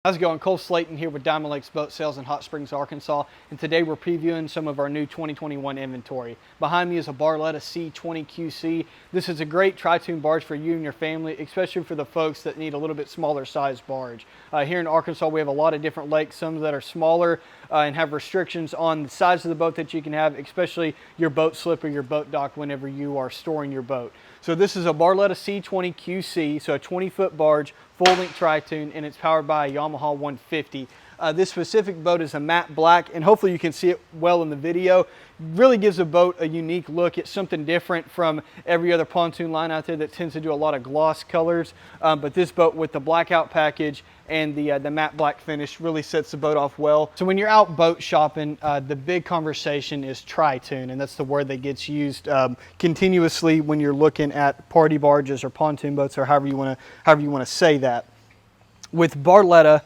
How's it going? Cole Slayton here with Diamond Lakes Boat Sales in Hot Springs, Arkansas, and today we're previewing some of our new 2021 inventory. Behind me is a Barletta C20QC. This is a great Tritune barge for you and your family, especially for the folks that need a little bit smaller size barge. Here in Arkansas, we have a lot of different lakes, some that are smaller and have restrictions on the size of the boat that you can have, especially your boat slip or your boat dock whenever you are storing your boat. So this is a Barletta C20QC, so a 20-foot barge, full-length Tritune, and it's powered by a Yamaha 150. This specific boat is a matte black, and hopefully you can see it well in the video. Really gives the boat a unique look. It's something different from every other pontoon line out there that tends to do a lot of gloss colors. But this boat with the blackout package and the matte black finish really sets the boat off well. So when you're out boat shopping, the big conversation is Tritune, and that's the word that gets used continuously when you're looking at party barges or pontoon boats, or however you want to say that. With Barletta,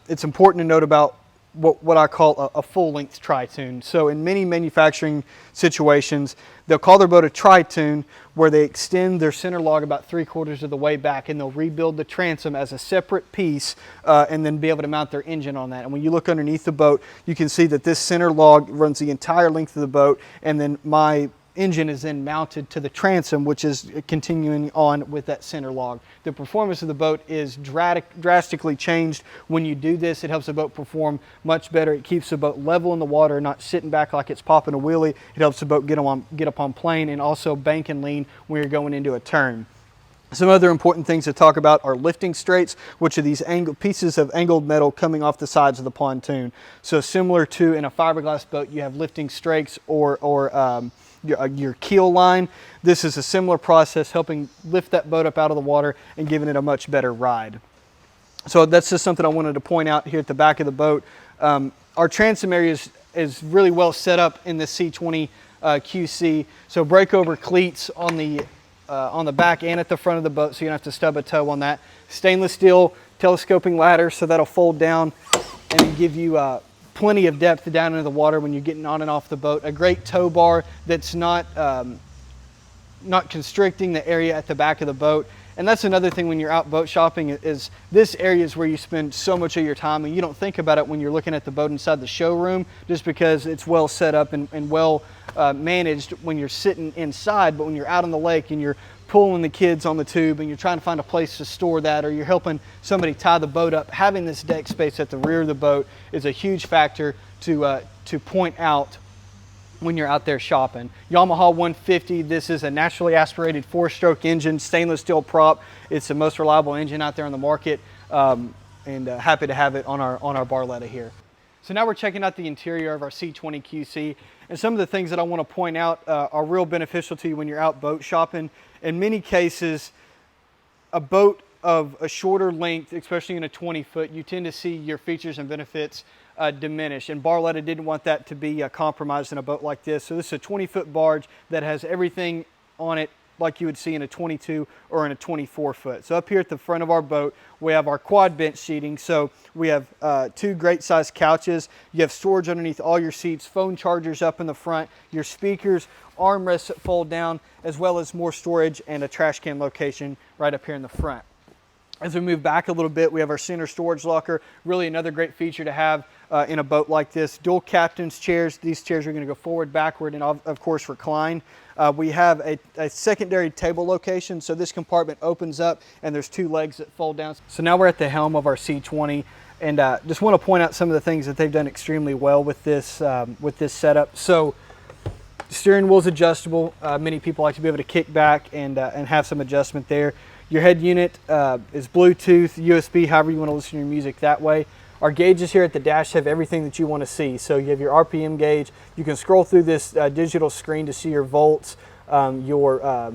it's important to note about what I call a full-length Tritune. So in many manufacturing situations, they'll call their boat a Tritune, where they extend their center log about 3/4 of the way back, and they'll rebuild the transom as a separate piece and then be able to mount their engine on that. And when you look underneath the boat, you can see that this center log runs the entire length of the boat, and then my engine is then mounted to the transom, which is continuing on with that center log. The performance of the boat is drastically changed when you do this. It helps the boat perform much better. It keeps the boat level in the water, not sitting back like it's popping a wheelie. It helps the boat get up on plane, and also bank and lean when you're going into a turn. Some other important things to talk about are lifting straits, which are these pieces of angled metal coming off the sides of the pontoon. So similar to in a fiberglass boat, you have lifting straits or your keel line. This is a similar process, helping lift that boat up out of the water and giving it a much better ride. So that's just something I wanted to point out here at the back of the boat. Our transom area is really well set up in the C20QC. So breakover cleats on the back and at the front of the boat, so you don't have to stub a toe on that. Stainless steel telescoping ladder, so that'll fold down and give you plenty of depth down into the water when you're getting on and off the boat. A great tow bar that's not constricting the area at the back of the boat. And that's another thing when you're out boat shopping, is this area is where you spend so much of your time, and you don't think about it when you're looking at the boat inside the showroom, just because it's well set up and well managed when you're sitting inside. But when you're out on the lake and you're pulling the kids on the tube and you're trying to find a place to store that, or you're helping somebody tie the boat up, having this deck space at the rear of the boat is a huge factor to point out when you're out there shopping. Yamaha 150, this is a naturally aspirated 4-stroke engine, stainless steel prop. It's the most reliable engine out there on the market, and happy to have it on our Barletta here. So now we're checking out the interior of our C20QC, and some of the things that I want to point out are real beneficial to you when you're out boat shopping. In many cases, a boat of a shorter length, especially in a 20-foot, you tend to see your features and benefits diminish, and Barletta didn't want that to be compromised in a boat like this. So this is a 20-foot barge that has everything on it like you would see in a 22 or in a 24-foot. So up here at the front of our boat, we have our quad bench seating. So we have 2 great sized couches. You have storage underneath all your seats, phone chargers up in the front, your speakers, armrests that fold down, as well as more storage and a trash can location right up here in the front. As we move back a little bit, we have our center storage locker. Really another great feature to have in a boat like this. Dual captain's chairs. These chairs are going to go forward, backward, and of course recline. We have a secondary table location, so this compartment opens up and there's 2 legs that fold down. So now we're at the helm of our C20, and just want to point out some of the things that they've done extremely well with this setup. So steering wheel is adjustable. Many people like to be able to kick back and have some adjustment there. Your head unit is Bluetooth, USB, however you want to listen to your music that way. Our gauges here at the dash have everything that you want to see. So you have your RPM gauge. You can scroll through this digital screen to see your volts, your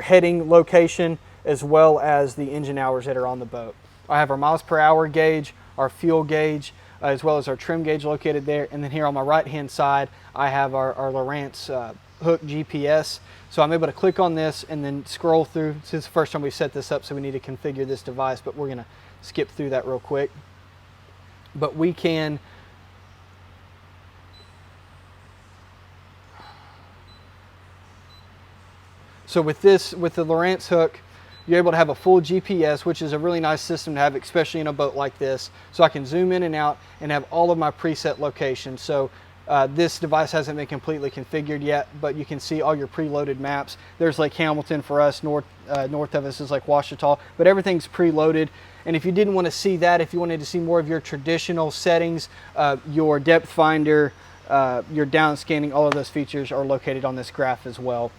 heading location, as well as the engine hours that are on the boat. I have our miles per hour gauge, our fuel gauge, as well as our trim gauge located there. And then here on my right-hand side, I have our Lowrance hook GPS. So I'm able to click on this and then scroll through. This is the first time we set this up, so we need to configure this device, but we're going to skip through that real quick. But we can so with the Lowrance hook, You're able to have a full GPS, which is a really nice system to have, especially in a boat like this. So I can zoom in and out and have all of my preset locations. So this device hasn't been completely configured yet, but you can see all your preloaded maps. There's Lake Hamilton for us, north of us is like Ouachita, but everything's preloaded. And if you didn't want to see that, if you wanted to see more of your traditional settings, your depth finder, your down scanning, all of those features are located on this graph as well.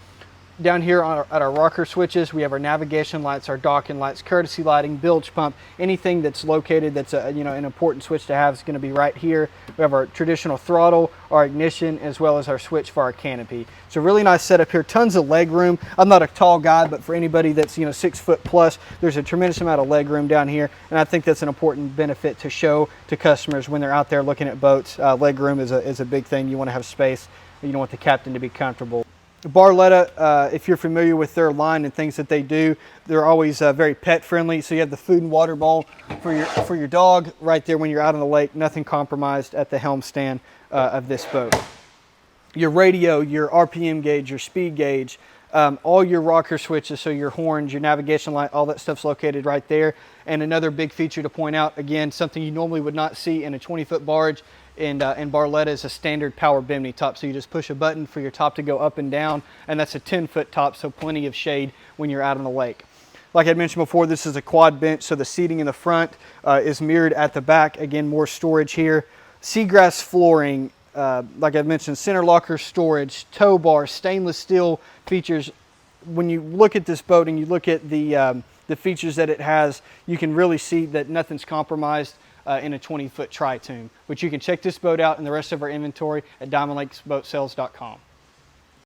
Down here at our rocker switches, we have our navigation lights, our docking lights, courtesy lighting, bilge pump, anything that's located that's an important switch to have is going to be right here. We have our traditional throttle, our ignition, as well as our switch for our canopy. It's a really nice setup here, tons of leg room. I'm not a tall guy, but for anybody that's 6 foot plus, there's a tremendous amount of leg room down here, and I think that's an important benefit to show to customers when they're out there looking at boats. Leg room is a big thing. You want to have space. You don't want the captain to be comfortable. Barletta, if you're familiar with their line and things that they do, they're always very pet friendly. So you have the food and water bowl for your dog right there when you're out on the lake. Nothing compromised at the helm stand of this boat. Your radio, your RPM gauge, your speed gauge, all your rocker switches, so your horns, your navigation light, all that stuff's located right there. And another big feature to point out, again, something you normally would not see in a 20-foot barge, and Barletta is a standard power bimini top. So you just push a button for your top to go up and down, and that's a 10-foot top, so plenty of shade when you're out on the lake. Like I mentioned before, this is a quad bench, so the seating in the front is mirrored at the back. Again, more storage here. Seagrass flooring, like I mentioned, center locker storage, tow bar, stainless steel features. When you look at this boat and you look at the features that it has, you can really see that nothing's compromised in a 20-foot Tritune, which you can check this boat out and the rest of our inventory at diamondlakesboatsales.com.